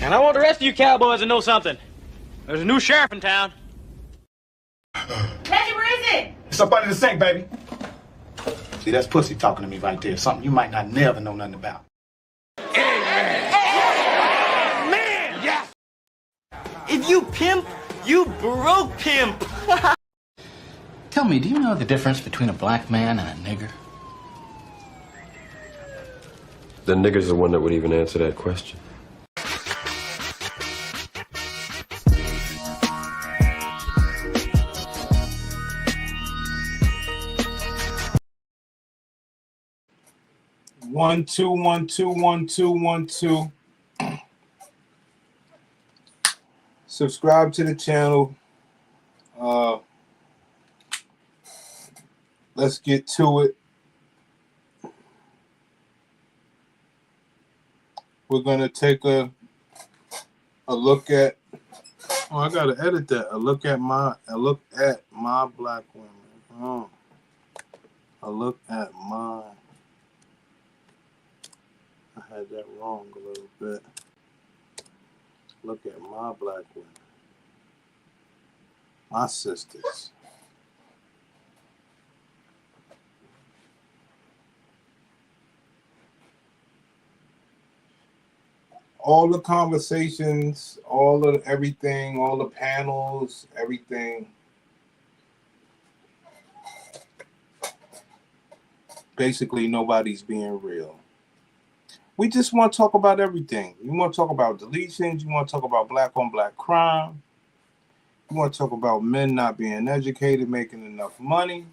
And I want the rest of you cowboys to know something. There's a new sheriff in town. Reggie, where is it? It's up under the sink, baby. See, that's pussy talking to me right there. Something you might not never know nothing about. Man, yes! If you pimp, you broke pimp. Tell me, do you know the difference between a black man and a nigger? The nigger's the one that would even answer that question. One, two, 1, 2, 1, 2, 1, 2. Subscribe to the channel. Let's get to it. We're gonna take a look at. Oh, I gotta edit that. A look at my black women. Oh, a look at my. I had that wrong a little bit. Look at my black women. My sisters. All the conversations, all of everything, all the panels, everything. Basically, nobody's being real. We just want to talk about everything. You want to talk about deletions. You want to talk about black on black crime. You want to talk about men not being educated, making enough money.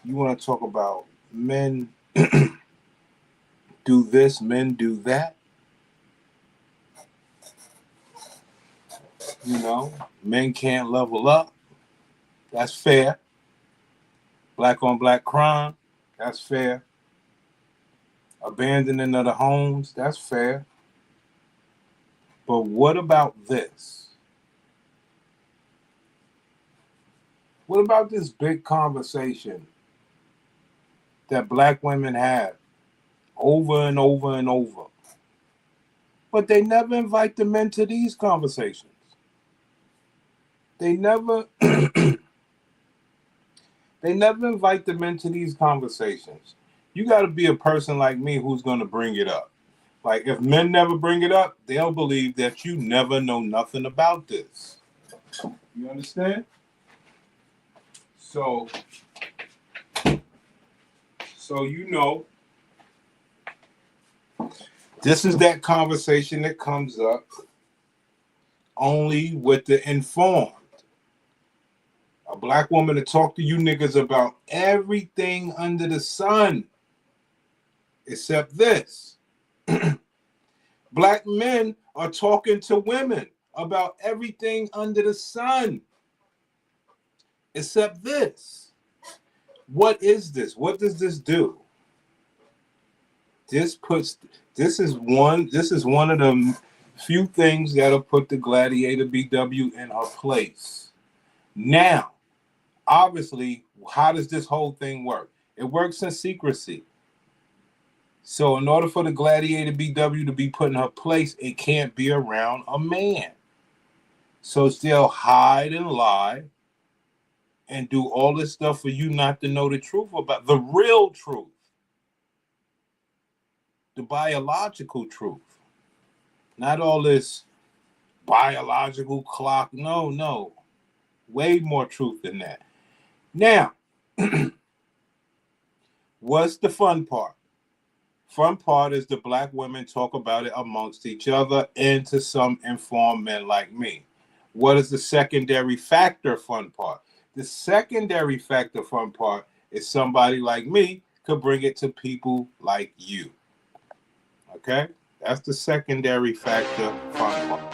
You want to talk about men do this, men do that. You know, men can't level up. That's fair. Black on black crime. That's fair. Abandoning of the homes, that's fair. But what about this? What about this big conversation that black women have over and over and over? But they never invite the men to these conversations. They never they never invite the men to these conversations. You got to be a person like me who's going to bring it up. Like, if men never bring it up, they'll believe that you never know nothing about this. You understand? So you know, this is that conversation that comes up only with the informed. A black woman to talk to you niggas about everything under the sun. Except this. Black men are talking to women about everything under the sun. Except this. What is this? What does this do? This is one of the few things that'll put the Gladiator BW in her place. Now, obviously, how does this whole thing work? It works in secrecy. So in order for the Gladiator BW to be put in her place, it can't be around a man. So they'll hide and lie and do all this stuff for you not to know the truth about the real truth. The biological truth. Not all this biological clock. No. Way more truth than that. Now, what's the fun part? Fun part is the black women talk about it amongst each other and to some informed men like me. What is the secondary factor fun part? The secondary factor fun part is somebody like me could bring it to people like you. Okay? That's the secondary factor fun part.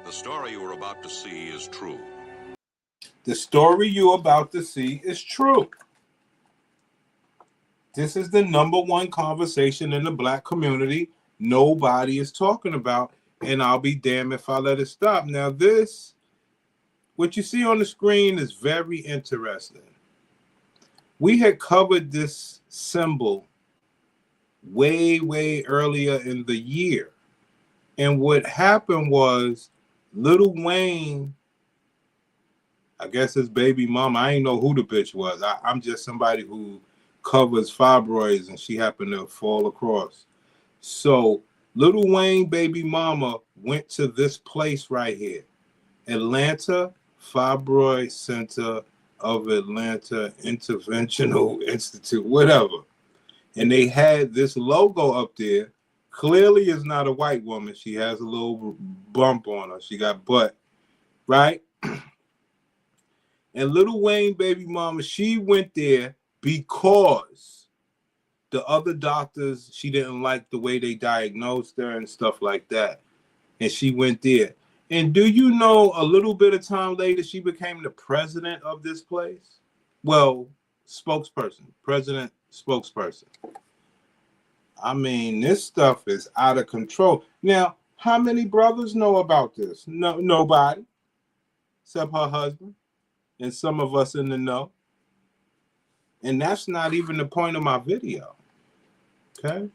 The story you are about to see is true. The story you're about to see is true. This is the number one conversation in the black community nobody is talking about, and I'll be damned if I let it stop. Now this, what you see on the screen is very interesting. We had covered this symbol way earlier in the year. And what happened was Lil Wayne, I guess his baby mama, I ain't know who the bitch was. I'm just somebody who covers fibroids, and she happened to fall across. So Lil Wayne baby mama went to this place right here, Atlanta Fibroid Center of Atlanta Interventional Institute, whatever. And they had this logo up there. Clearly is not a white woman. She has a little bump on her. She got butt, right? And Lil Wayne baby mama, she went there because the other doctors, she didn't like the way they diagnosed her and stuff like that. And she went there. And do you know, a little bit of time later, she became the president of this place? Well, spokesperson, president, spokesperson. I mean, this stuff is out of control. Now, how many brothers know about this? No, nobody, except her husband and some of us in the know. And that's not even the point of my video. Okay?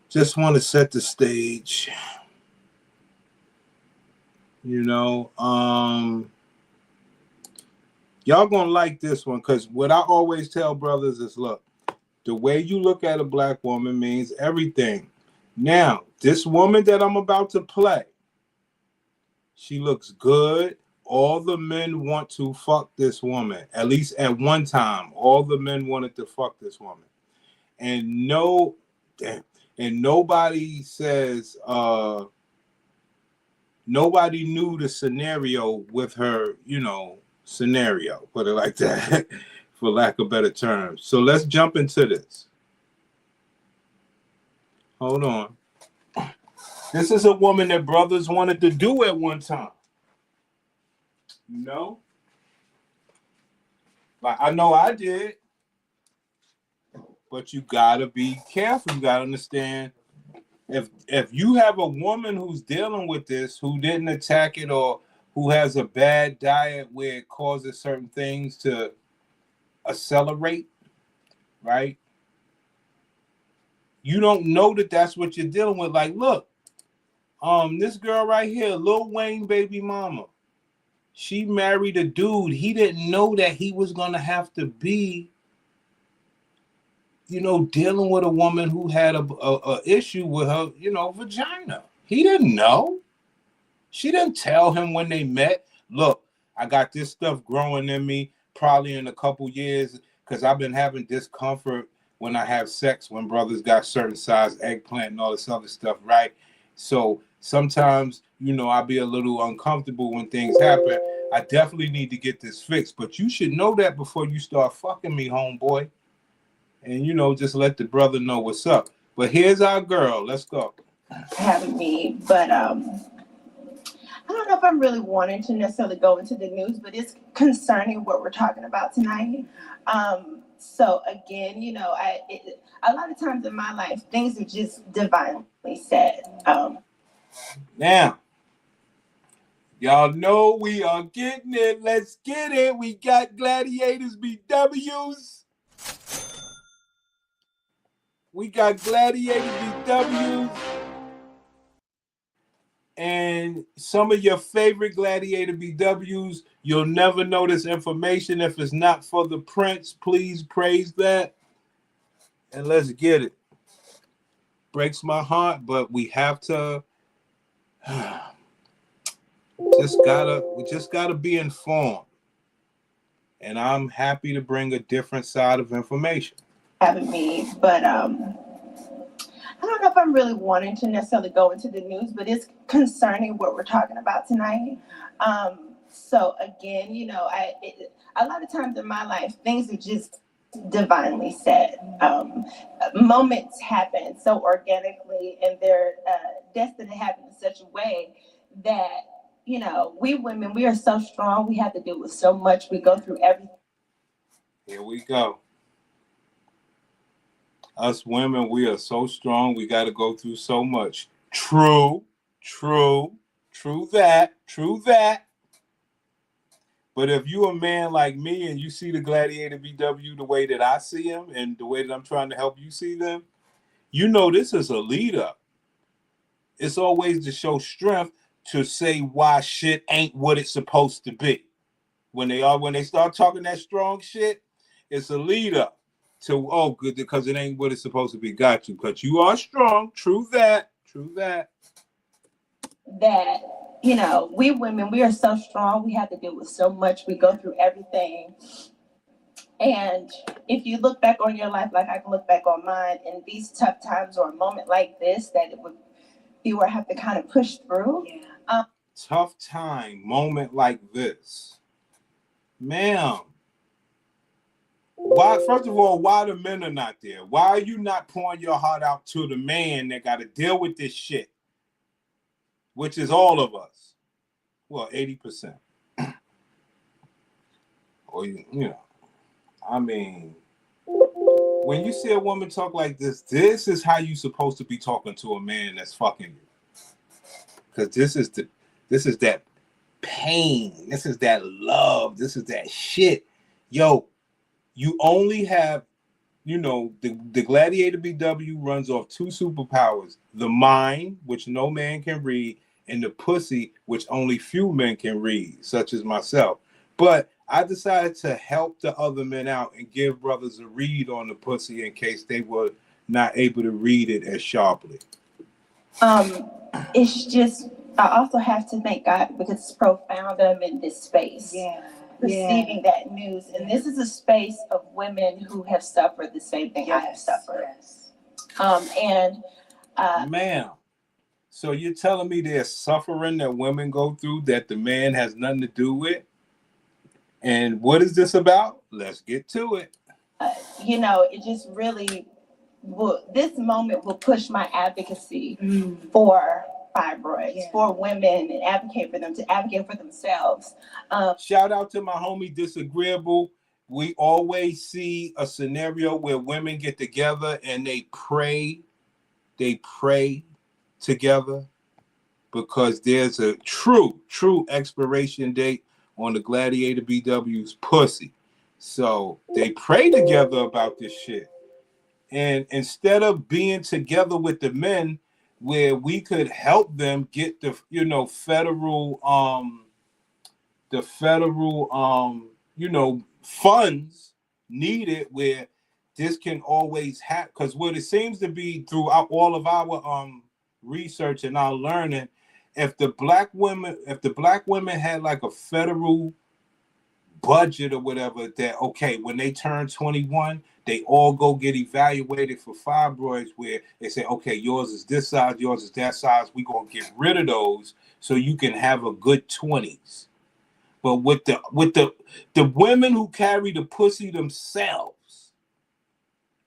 Just want to set the stage. You know, y'all gonna like this one, because what I always tell brothers is, look, the way you look at a black woman means everything. Now, this woman that I'm about to play, she looks good. All the men want to fuck this woman. At least at one time, all the men wanted to fuck this woman. And nobody says, nobody knew the scenario with her, you know, scenario, put it like that, for lack of better terms. So let's jump into this. Hold on. This is a woman that brothers wanted to do at one time. You know? Like, I know I did. But you gotta be careful. You gotta understand, if you have a woman who's dealing with this, who didn't attack it, or who has a bad diet where it causes certain things to accelerate, right? You don't know that that's what you're dealing with. Like, look, this girl right here, Lil Wayne baby mama, she married a dude. He didn't know that he was gonna have to be, you know, dealing with a woman who had a issue with her, you know, vagina. He didn't know. She didn't tell him when they met, look, I got this stuff growing in me probably in a couple years, because I've been having discomfort when I have sex, when brothers got certain size eggplant and all this other stuff, right? So sometimes, you know, I'll be a little uncomfortable when things happen. I definitely need to get this fixed, but you should know that before you start fucking me, homeboy. And, you know, just let the brother know what's up. But here's our girl. Let's go. Having me, but I don't know if I'm really wanting to necessarily go into the news, but it's concerning what we're talking about tonight. So again, you know, a lot of times in my life, things are just divinely said. Now, y'all know we are getting it. Let's get it. We got Gladiators BWs. We got Gladiator BWs. And some of your favorite Gladiator BWs, you'll never know this information if it's not for the Prince. Please praise that. And let's get it. Breaks my heart, but we have to we just gotta be informed. And I'm happy to bring a different side of information. Having me, but I don't know if I'm really wanting to necessarily go into the news, but it's concerning what we're talking about tonight. So again, you know, a lot of times in my life, things are just divinely said. Moments happen so organically, and they're destined to happen in such a way that, you know, we women, we are so strong. We have to deal with so much. We go through everything. Here we go. Us women, we are so strong. We got to go through so much. True that. But if you a man like me and you see the Gladiator BW the way that I see him and the way that I'm trying to help you see them, you know this is a lead up. It's always to show strength to say why shit ain't what it's supposed to be. When they start talking that strong shit, it's a lead up to good because it ain't what it's supposed to be. Got you, but you are strong. True that. That, you know, we women, we are so strong. We have to deal with so much. We go through everything. And if you look back on your life, like I can look back on mine, in these tough times or a moment like this, that it would be where I have to kind of push through. Yeah. Tough time, moment like this. Ma'am, why, first of all, why the men are not there? Why are you not pouring your heart out to the man that got to deal with this shit? Which is all of us. Well, 80%. Or, you know, I mean, when you see a woman talk like this is how you supposed to be talking to a man that's fucking you. Because this is that pain. This is that love. This is that shit. Yo, you only have, you know, the Gladiator BW runs off two superpowers: the mind, which no man can read, and the pussy, which only few men can read, such as myself. But I decided to help the other men out and give brothers a read on the pussy in case they were not able to read it as sharply. It's just, I also have to thank God because it's profound that I'm in this space. Receiving that news. And this is a space of women who have suffered the same thing I have suffered. Ma'am, so you're telling me there's suffering that women go through that the man has nothing to do with? And what is this about? Let's get to it. You know, it just really this moment will push my advocacy for fibroids, for women, and advocate for them to advocate for themselves. Shout out to my homie Disagreeable. We always see a scenario where women get together and they pray together because there's a true expiration date on the Gladiator BW's pussy. So they pray together about this shit. And instead of being together with the men where we could help them get the, you know, federal you know, funds needed where this can always happen. Because what it seems to be throughout all of our research and our learning, if the black women had like a federal budget or whatever, that okay, when they turn 21, they all go get evaluated for fibroids, where they say, okay, yours is this size, yours is that size, we gonna get rid of those so you can have a good 20s. But with the women who carry the pussy themselves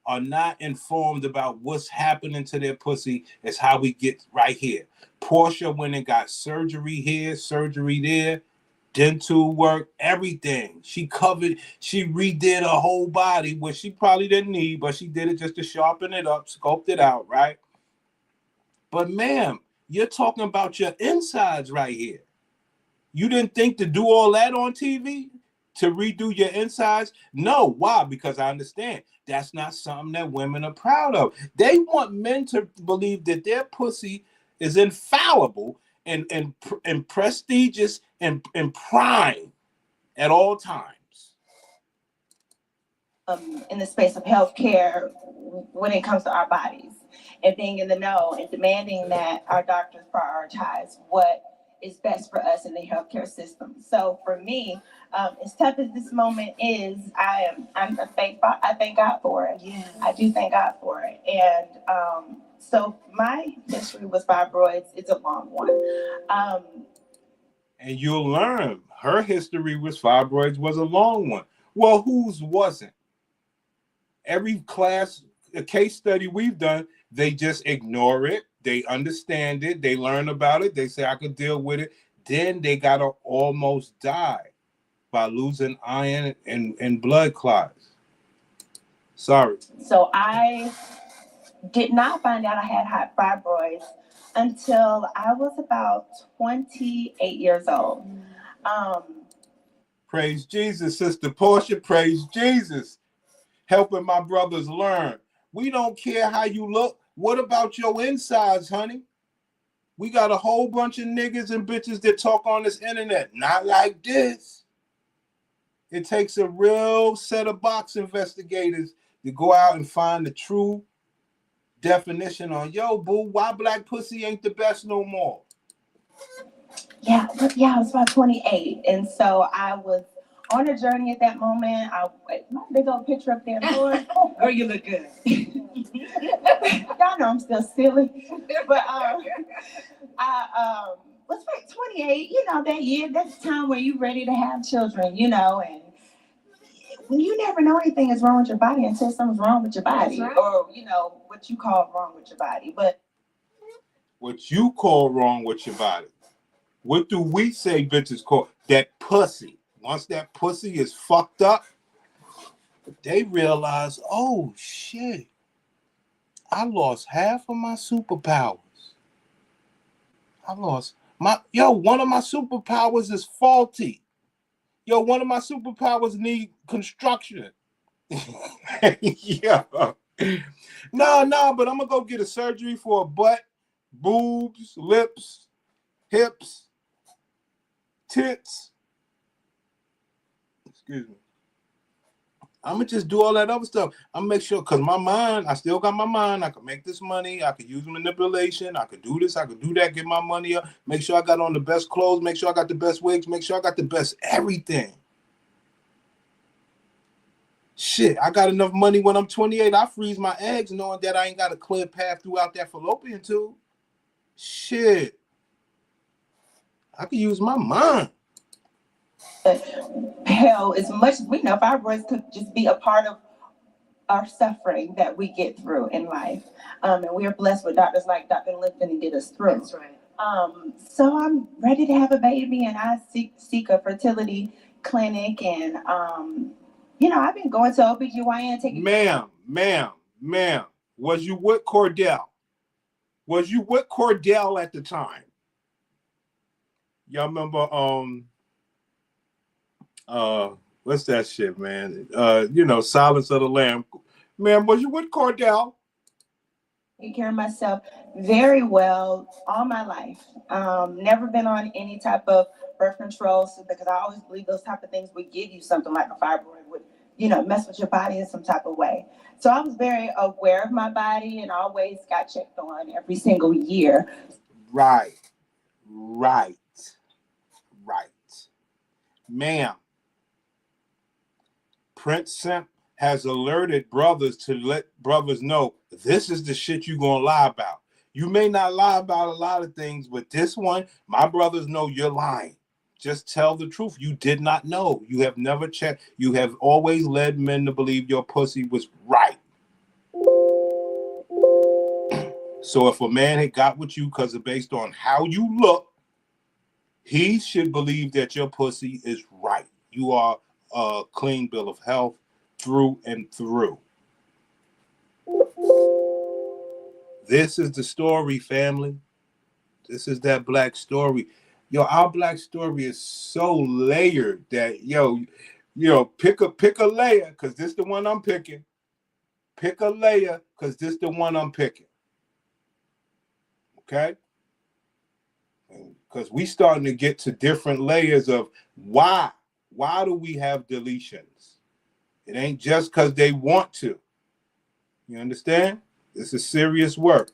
are not informed about what's happening to their pussy, is how we get right here. Porsha went and got surgery here, surgery there, dental work, everything. She redid her whole body, which she probably didn't need, but she did it just to sharpen it up, sculpt it out, right? But ma'am, you're talking about your insides right here. You didn't think to do all that on TV to redo your insides? No. Why? Because I understand that's not something that women are proud of. They want men to believe that their pussy is infallible and prestigious and prime at all times. In the space of healthcare, when it comes to our bodies, and being in the know and demanding that our doctors prioritize what is best for us in the healthcare system. So for me, as tough as this moment is, I thank God for it. Yeah. I do thank God for it. And so my history with fibroids, it's a long one. And you'll learn her history with fibroids was a long one. Well, whose wasn't? Every class, a case study we've done, they just ignore it. They understand it. They learn about it. They say, I could deal with it. Then they got to almost die by losing iron and blood clots. Sorry. So I did not find out I had fibroids until I was about 28 years old. Praise Jesus, Sister Porsha. Praise Jesus. Helping my brothers learn. We don't care how you look. What about your insides, honey? We got a whole bunch of niggas and bitches that talk on this internet. Not like this. It takes a real set of box investigators to go out and find the true definition on, yo, boo, why black pussy ain't the best no more? Yeah, I was about 28. And so I was on a journey at that moment. My big old picture up there, Lord. Girl, you look good. Y'all know I'm still silly. But I was like 28, that year, that's the time where you're ready to have children, and you never know anything is wrong with your body until something's wrong with your body. Right. Or, what you call wrong with your body. But what you call wrong with your body. What do we say bitches call that pussy? Once that pussy is fucked up, they realize, oh shit, I lost half of my superpowers. One of my superpowers is faulty. One of my superpowers need construction. Yeah. No, but I'm gonna go get a surgery for a butt, boobs, lips, hips, tits. Excuse me. I'm gonna just do all that other stuff. I'm gonna make sure, because my mind, I still got my mind. I can make this money. I can use manipulation. I could do this. I could do that. Get my money up. Make sure I got on the best clothes. Make sure I got the best wigs. Make sure I got the best everything. Shit, I got enough money when I'm 28. I freeze my eggs knowing that I ain't got a clear path throughout that fallopian tube. Shit. I can use my mind. Hell, as much as we know, fibroids could just be a part of our suffering that we get through in life. And we are blessed with doctors like Dr. Lipton to get us through. That's right. So I'm ready to have a baby, and I seek a fertility clinic, and I've been going to OBGYN taking. Ma'am, was you with Cordell? Was you with Cordell at the time? Y'all remember what's that shit, man? Silence of the Lamb. Man, was you with Cordell? Taking care of myself very well all my life. Never been on any type of birth control, because I always believe those type of things would give you something like a fibroid would, mess with your body in some type of way. So I was very aware of my body and always got checked on every single year. Right. Ma'am, Prince Simp has alerted brothers to let brothers know this is the shit you're going to lie about. You may not lie about a lot of things, but this one, my brothers know you're lying. Just tell the truth. You did not know. You have never checked. You have always led men to believe your pussy was right. So if a man had got with you because of based on how you look, he should believe that your pussy is right. You are a clean bill of health through and through. This is the story, family. This is that black story. Our black story is so layered that, pick a layer, because this the one I'm picking. Pick a layer, because this the one I'm picking. Okay? Because we starting to get to different layers of why. Why do we have deletions? It ain't just because they want to. You understand? This is serious work.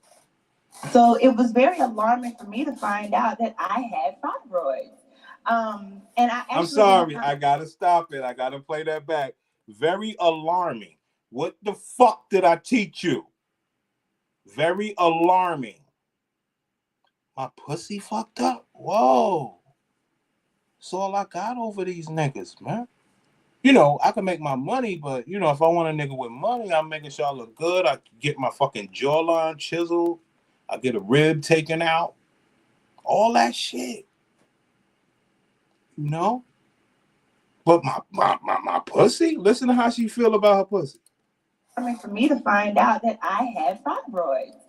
So it was very alarming for me to find out that I had fibroids. I'm sorry, I gotta stop it. I gotta play that back. Very alarming. What the fuck did I teach you? Very alarming. My pussy fucked up? Whoa. That's all I got over these niggas, man. I can make my money, but, if I want a nigga with money, I'm making sure I look good. I get my fucking jawline chiseled. I get a rib taken out. All that shit. But my pussy? Listen to how she feel about her pussy. For me to find out that I had fibroids.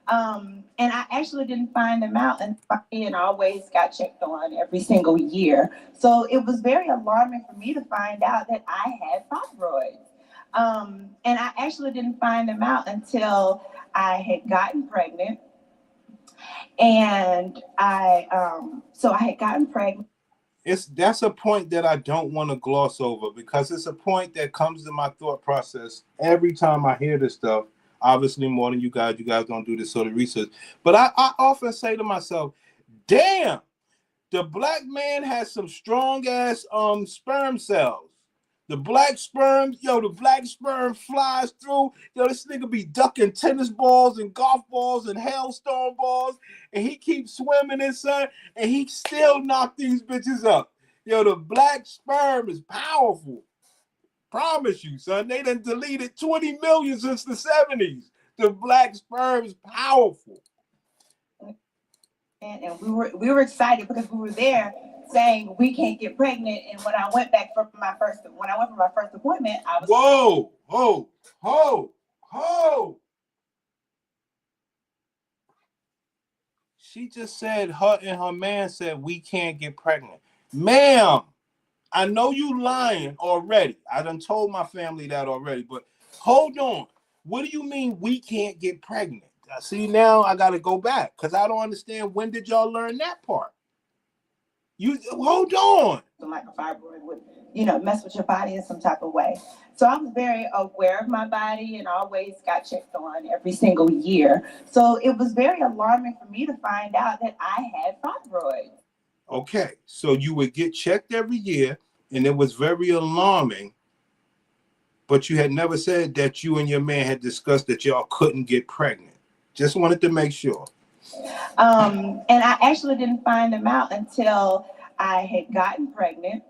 And I actually didn't find them out and always got checked on every single year. So it was very alarming for me to find out that I had fibroids. And I actually didn't find them out until I had gotten pregnant. And so I had gotten pregnant. That's a point that I don't want to gloss over, because it's a point that comes to my thought process every time I hear this stuff. Obviously, more than you guys don't do this sort of research. But I often say to myself, damn, the black man has some strong ass sperm cells. The black sperm flies through. Yo, this nigga be ducking tennis balls and golf balls and hailstone balls, and he keeps swimming in sun, and he still knock these bitches up. Yo, the black sperm is powerful. Promise you, son. They done deleted 20 million since the 70s. The black sperm is powerful. And we were excited because we were there saying we can't get pregnant. And when I went for my first appointment, I was Ho. She just said her and her man said we can't get pregnant. Ma'am, I know you lying already. I done told my family that already, but hold on. What do you mean we can't get pregnant? See, now I got to go back because I don't understand. When did y'all learn that part? You hold on. Like a fibroid would, mess with your body in some type of way. So I was very aware of my body and always got checked on every single year. So it was very alarming for me to find out that I had fibroids. Okay, so you would get checked every year, and it was very alarming, but you had never said that you and your man had discussed that y'all couldn't get pregnant. Just wanted to make sure. And I actually didn't find them out until I had gotten pregnant.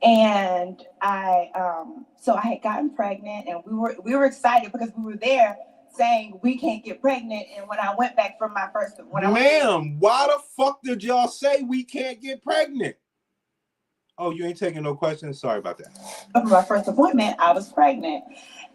And so I had gotten pregnant, and we were excited because we were there saying we can't get pregnant. And when I went back from my first, ma'am, why the fuck did y'all say we can't get pregnant? Oh, you ain't taking no questions? Sorry about that. For my first appointment, I was pregnant.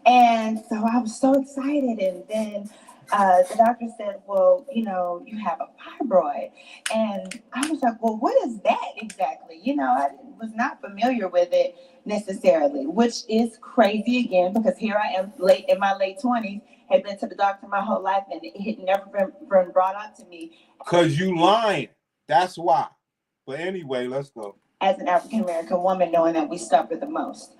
And so I was so excited. And then the doctor said, well, you have a fibroid. And I was like, well, what is that exactly? I was not familiar with it necessarily, which is crazy again, because here I am in my late 20s, had been to the doctor my whole life, and it had never been brought up to me. Because you lying. That's why. But anyway, let's go. As an African-American woman, knowing that we suffer the most.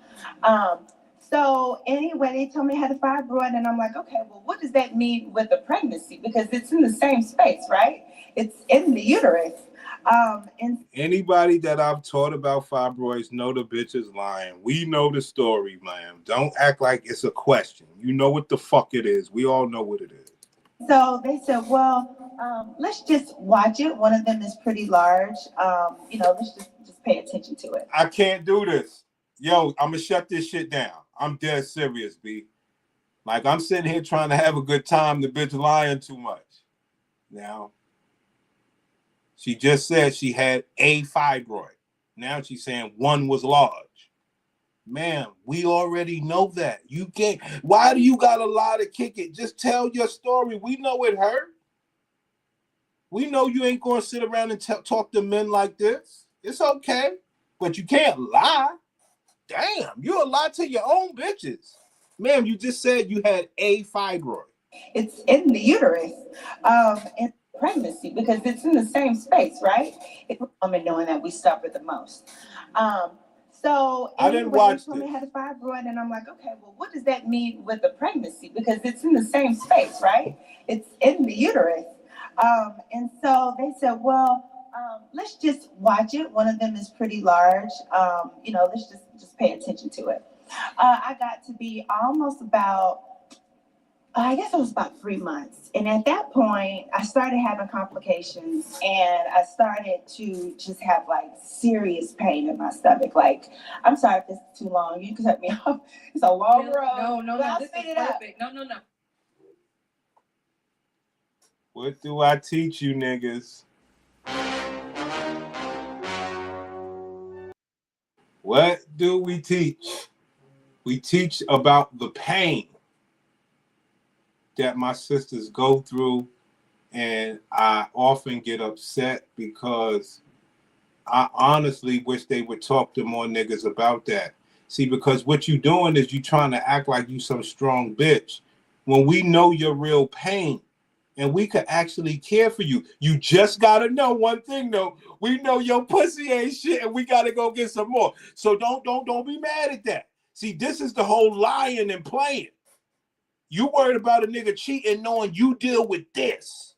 So anyway, they told me I had a fibroid, and I'm like, okay, well, what does that mean with a pregnancy? Because it's in the same space, right? It's in the uterus. And anybody that I've taught about fibroids know the bitch is lying. We know the story, man. Don't act like it's a question. You know what the fuck it is. We all know what it is. So they said, well, let's just watch it. One of them is pretty large. Let's just pay attention to it. I can't do this. Yo, I'm going to shut this shit down. I'm dead serious, B. Like, I'm sitting here trying to have a good time. The bitch lying too much. Now, she just said she had a fibroid. Now she's saying one was large. Ma'am, we already know that. You can't. Why do you got to lie to kick it? Just tell your story. We know it hurt. We know you ain't going to sit around and talk to men like this. It's okay. But you can't lie. Damn, you're a lie to your own bitches. Ma'am, you just said you had a fibroid. It's in the uterus. In pregnancy, because it's in the same space, right? It's women knowing that we suffer the most. So I didn't watch this. I had a fibroid, and I'm like, okay, well, what does that mean with the pregnancy? Because it's in the same space, right? It's in the uterus. And so they said, well, let's just watch it. One of them is pretty large. Let's just pay attention to it. I got to be almost about, I guess it was about 3 months. And at that point, I started having complications, and I started to just have like serious pain in my stomach. Like, I'm sorry if this is too long. You can cut me off. It's a long road. No, this is perfect. No. What do I teach you niggas? What do we teach? We teach about the pain. that my sisters go through, and I often get upset because I honestly wish they would talk to more niggas about that. See, because what you doing is you trying to act like you some strong bitch when we know your real pain and we could actually care for you. You just gotta know one thing though. We know your pussy ain't shit and we gotta go get some more. So don't be mad at that. See, this is the whole lying and playing. You worried about a nigga cheating knowing you deal with this.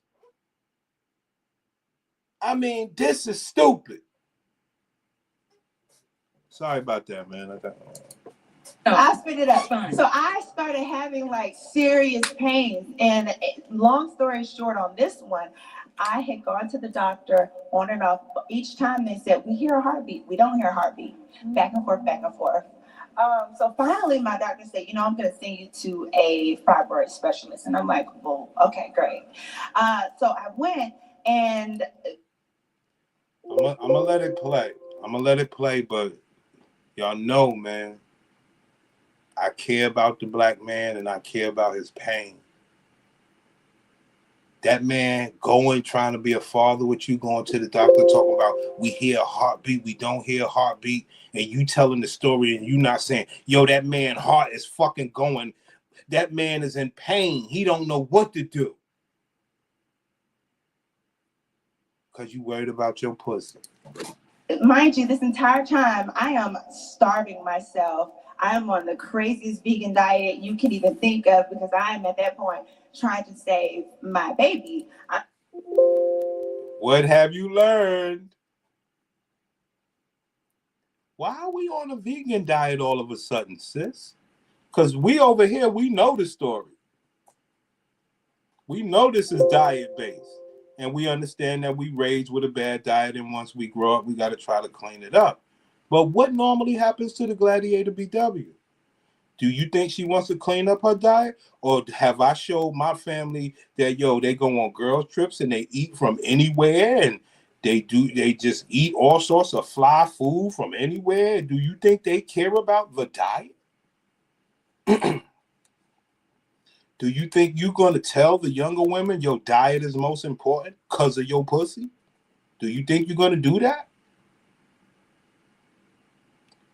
I mean, this is stupid. Sorry about that, man. I spit it up. So I started having like serious pains. And long story short on this one, I had gone to the doctor on and off. Each time they said, we hear a heartbeat. We don't hear a heartbeat. Back and forth, back and forth. So finally my doctor said, I'm going to send you to a fibroid specialist. And I'm like, well, okay, great. So I went and I'm gonna let it play. I'm gonna let it play, but y'all know, man, I care about the black man and I care about his pain. That man going, trying to be a father with you, going to the doctor, talking about we hear a heartbeat, we don't hear a heartbeat, and you telling the story and you not saying, yo, that man heart is fucking going. That man is in pain. He don't know what to do. Because you worried about your pussy. mind you, this entire time, I am starving myself. I am on the craziest vegan diet you can even think of because I am at that point trying to save my baby. What have you learned? Why are we on a vegan diet all of a sudden, sis? Because we over here, we know the story. We know this is diet-based. And we understand that we raised with a bad diet, and once we grow up, we got to try to clean it up. But what normally happens to the Gladiator BW? Do you think she wants to clean up her diet? Or have I showed my family that, yo, they go on girls trips and they eat from anywhere and they just eat all sorts of fly food from anywhere? Do you think they care about the diet? Do you think you're going to tell the younger women your diet is most important because of your pussy? Do you think you're going to do that?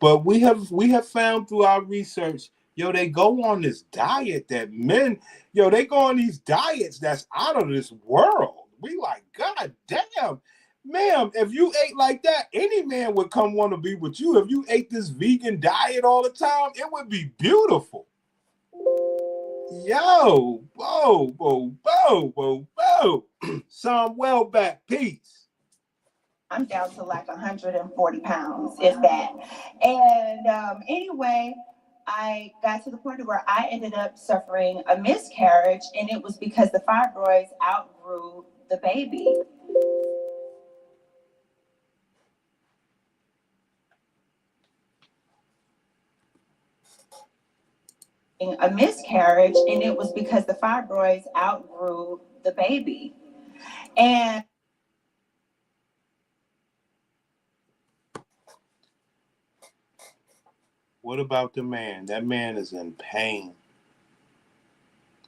But we have found through our research, yo, they go on this diet that men, yo, they go on these diets that's out of this world. We like, God damn, ma'am, if you ate like that, any man would come want to be with you. If you ate this vegan diet all the time, it would be beautiful. Yo, whoa, whoa, whoa, whoa, whoa. Some well back, peace. I'm down to like 140 pounds, if that. And anyway, I got to the point where I ended up suffering a miscarriage, and it was because the fibroids outgrew the baby. A miscarriage, and it was because the fibroids outgrew the baby. And what about the man? That man is in pain.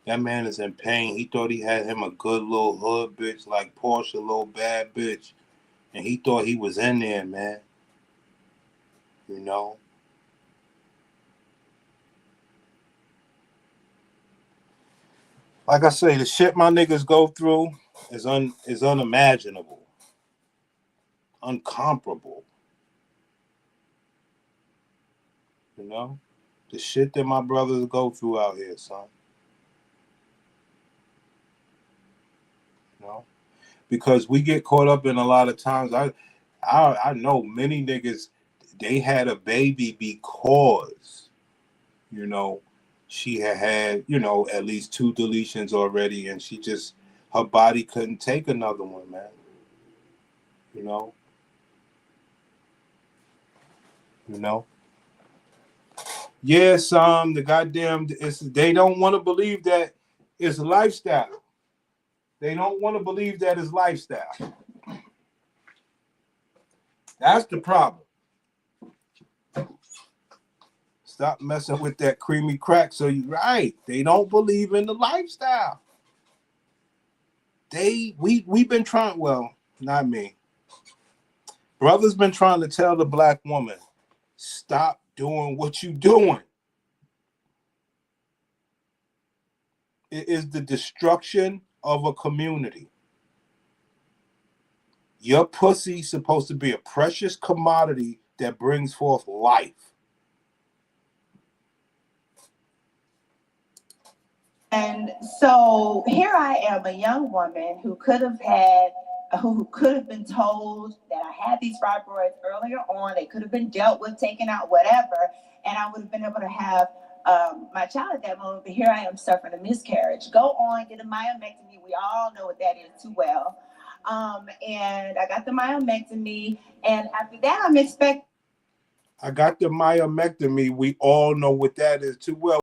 That man is in pain. He thought he had him a good little hood bitch like Porsha, little bad bitch. And he thought he was in there, man. You know? Like I say, the shit my niggas go through is unimaginable. Uncomparable. You know? The shit that my brothers go through out here, son. You know? Because we get caught up in a lot of times. I know many niggas, they had a baby because, you know, she had, you know, at least 2 deletions already, and her body couldn't take another one, man. You know? You know? Yes, the goddamn, they don't want to believe that it's a lifestyle. They don't want to believe that it's lifestyle. That's the problem. It's Stop messing with that creamy crack. So you're right. They don't believe in the lifestyle. We've been trying, well, not me. Brother's been trying to tell the black woman, stop doing what you doing. It is the destruction of a community. Your pussy's supposed to be a precious commodity that brings forth life. And so here I am, a young woman who could have been told that I had these fibroids earlier on. They could have been dealt with, taken out, whatever, and I would have been able to have my child at that moment. But here I am suffering a miscarriage. Go on, get a myomectomy. We all know what that is too well. And I got the myomectomy, and after that, I'm expecting. I got the myomectomy. We all know what that is too well.